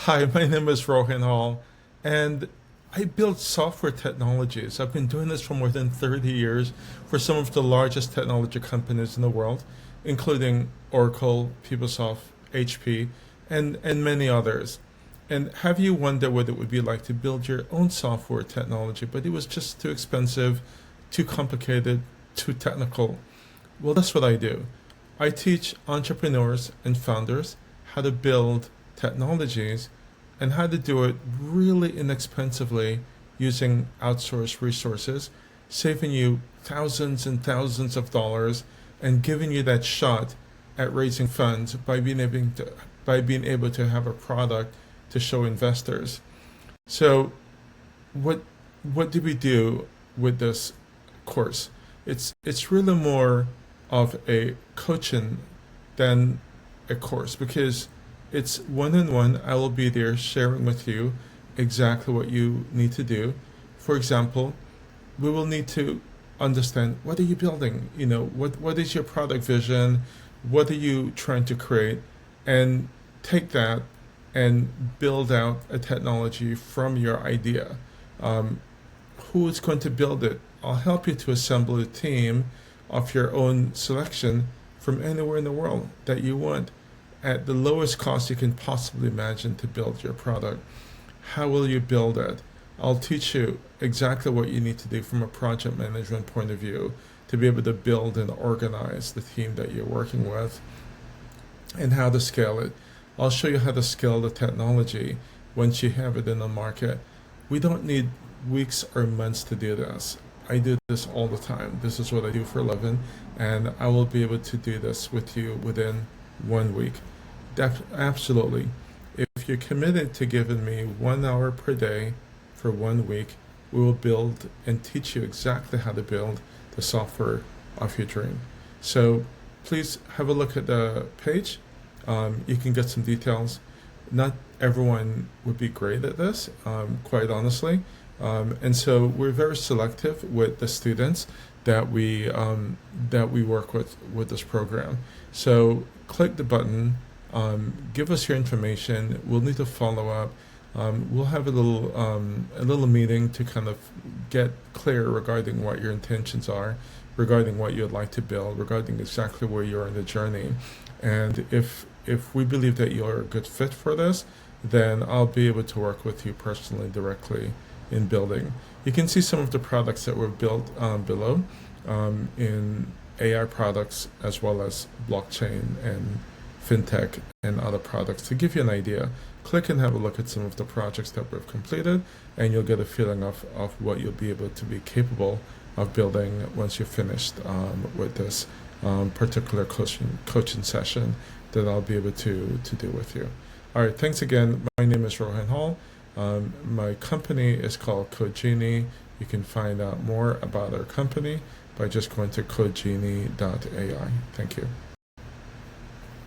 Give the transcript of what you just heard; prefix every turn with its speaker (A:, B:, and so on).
A: Hi, my name is Rohan Hall, and I build software technologies. I've been doing this for more than 30 years for some of the largest technology companies in the world, including Oracle, PeopleSoft, HP, and many others. And have you wondered what it would be like to build your own software technology, but it was just too expensive, too complicated, too technical? Well, that's what I do. I teach entrepreneurs and founders how to build technologies and how to do it really inexpensively using outsourced resources, saving you thousands and thousands of dollars and giving you that shot at raising funds by being able to have a product to show investors. So what what do we do with this course? It's really more of a coaching than a course because it's one-on-one. I will be there sharing with you exactly what you need to do. For example, we will need to understand what are you building? What is your product vision? What are you trying to create? And take that and build out a technology from your idea. Um, who is going to build it? I'll help you to assemble a team of your own selection from anywhere in the world that you want at the lowest cost you can possibly imagine to build your product. How will you build it? I'll teach you exactly what you need to do from a project management point of view to be able to build and organize the team that you're working with and how to scale it. I'll show you how to scale the technology once you have it in the market. We don't need weeks or months to do this. I do this all the time. This is what I do for a living, and I will be able to do this with you within 1 week. Absolutely. If you're committed to giving me 1 hour per day for 1 week, we will build and teach you exactly how to build the software of your dream. So please have a look at the page. You can get some details. Not everyone would be great at this, quite honestly. And so we're very selective with the students that we work with this program. So click the button, give us your information. We'll need to follow up. We'll have a little meeting to kind of get clear regarding what your intentions are, regarding what you'd like to build, regarding exactly where you are in the journey. And if we believe that you're a good fit for this, then I'll be able to work with you personally directly in building. You can see some of the products that were built below in AI products as well as blockchain and fintech and other products. To give you an idea, click and have a look at some of the projects that we've completed, and you'll get a feeling of what you'll be able to be capable of building once you're finished with this particular coaching session that I'll be able to do with you. All right, thanks again. My name is Rohan Hall. My company is called Code-Genie. You can find out more about our company by just going to code-genie.ai. Thank you.